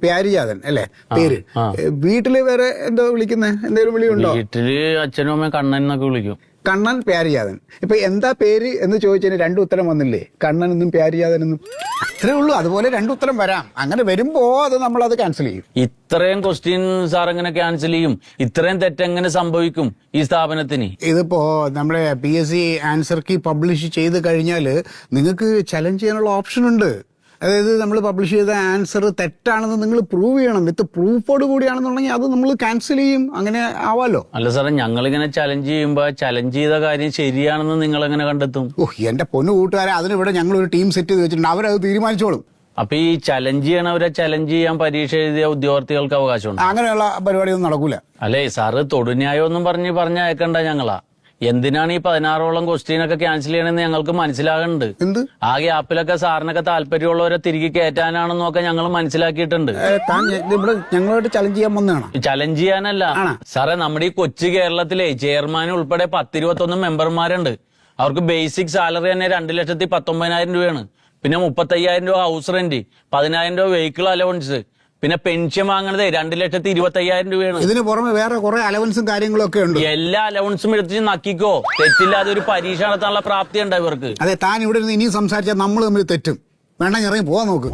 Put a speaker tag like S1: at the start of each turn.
S1: പ്യാരിജാതൻ അല്ലേ പേര്? വീട്ടില് വേറെ എന്തോ വിളിക്കുന്നേ? എന്തെങ്കിലും വിളിയുണ്ടോ?
S2: വീട്ടില് അച്ഛനും അമ്മയും കണ്ണൻ എന്നൊക്കെ വിളിക്കും.
S1: കണ്ണൻ, പ്യാരിജാതൻ. ഇപ്പൊ എന്താ പേര് എന്ന് ചോദിച്ചതിന് രണ്ട് ഉത്തരം വന്നില്ലേ? കണ്ണനെന്നും പ്യാരിജാതനെന്നും. അത്രേ ഉള്ളൂ. അതുപോലെ രണ്ട് ഉത്തരം വരാം. അങ്ങനെ വരുമ്പോ നമ്മളത് ക്യാൻസൽ ചെയ്യും.
S2: ഇത്രയും ക്വസ്റ്റ്യൻ സാർ എങ്ങനെ ക്യാൻസൽ ചെയ്യും? ഇത്രയും തെറ്റെങ്ങനെ സംഭവിക്കും ഈ സ്ഥാപനത്തിന്?
S1: ഇതിപ്പോ നമ്മുടെ PSC ആൻസർ കീ പബ്ലിഷ് ചെയ്ത് കഴിഞ്ഞാല് നിങ്ങൾക്ക് ചലഞ്ച് ചെയ്യാനുള്ള ഓപ്ഷൻ ഉണ്ട്. അതായത് നമ്മൾ പബ്ലിഷ് ചെയ്ത ആൻസർ തെറ്റാണെന്ന് നിങ്ങൾ പ്രൂവ് ചെയ്യണം. വിത്ത് പ്രൂഫോട് കൂടിയാണെന്നുണ്ടെങ്കിൽ അത് നമ്മൾ ക്യാൻസൽ ചെയ്യും. അങ്ങനെ ആവാലോ.
S2: അല്ല സാറേ, ഞങ്ങളിങ്ങനെ ചലഞ്ച് ചെയ്യുമ്പോ ചലഞ്ച് ചെയ്ത കാര്യം ശരിയാണെന്ന് നിങ്ങൾ എങ്ങനെ കണ്ടെത്തും?
S1: എന്റെ പൊന്നു കൂട്ടുകാരെ, അതിനിവിടെ ഞങ്ങളൊരു ടീം സെറ്റ് ചെയ്ത് വെച്ചിട്ടുണ്ട്. അവരത് തീരുമാനിച്ചോളും.
S2: അപ്പൊ ഈ ചലഞ്ച് ചെയ്യണവരെ ചലഞ്ച് ചെയ്യാൻ പരീക്ഷ എഴുതിയ ഉദ്യോഗാർത്ഥികൾക്ക് അവകാശമുണ്ട്?
S1: അങ്ങനെയുള്ള പരിപാടിയൊന്നും നടക്കൂല.
S2: അല്ലേ സാറ് തൊടുന്യായം ഒന്നും പറഞ്ഞയക്കണ്ട ഞങ്ങളാ. എന്തിനാണ് ഈ 16ഓളം ക്വസ്റ്റ്യനൊക്കെ ക്യാൻസൽ ചെയ്യണമെന്ന് ഞങ്ങൾക്ക് മനസ്സിലാകുന്നുണ്ട്.
S1: എന്ത്
S2: ആ ഗ്യാപ്പിലൊക്കെ സാറിനൊക്കെ താല്പര്യമുള്ളവരെ തിരികെ കയറ്റാനാണെന്നൊക്കെ ഞങ്ങൾ മനസ്സിലാക്കിയിട്ടുണ്ട്.
S1: ഇവിടെ ഞങ്ങളോട് ചലഞ്ച് ചെയ്യാൻ വന്നതാണ്.
S2: ചലഞ്ച് ചെയ്യാനല്ല സാറേ, നമ്മുടെ ഈ കൊച്ചു കേരളത്തിലെ ചെയർമാൻ ഉൾപ്പെടെ 10-21 മെമ്പർമാരുണ്ട്. അവർക്ക് ബേസിക് സാലറി തന്നെ 2,19,000 രൂപയാണ്. പിന്നെ 35,000 രൂപ ഹൗസ് റെന്റ്, 10,000 രൂപ വെഹിക്കിൾ അലവൻസ്, പിന്നെ പെൻഷൻ വാങ്ങണത് 2,25,000 രൂപയാണ്.
S1: ഇതിന് പുറമെ വേറെ കുറെ അലവൻസും കാര്യങ്ങളും ഒക്കെ ഉണ്ട്.
S2: എല്ലാ അലവൻസും എടുത്ത് നക്കിക്കോ. തെറ്റില്ലാതെ ഒരു പരീക്ഷ നടത്താനുള്ള പ്രാപ്തി ഉണ്ട് ഇവർക്ക്.
S1: അതെ, താൻ ഇവിടെ നിന്ന് ഇനിയും സംസാരിച്ചാൽ നമ്മൾ തമ്മിൽ തെറ്റും. വേണമെങ്കിൽ ഇറങ്ങി പോവാൻ നോക്ക്.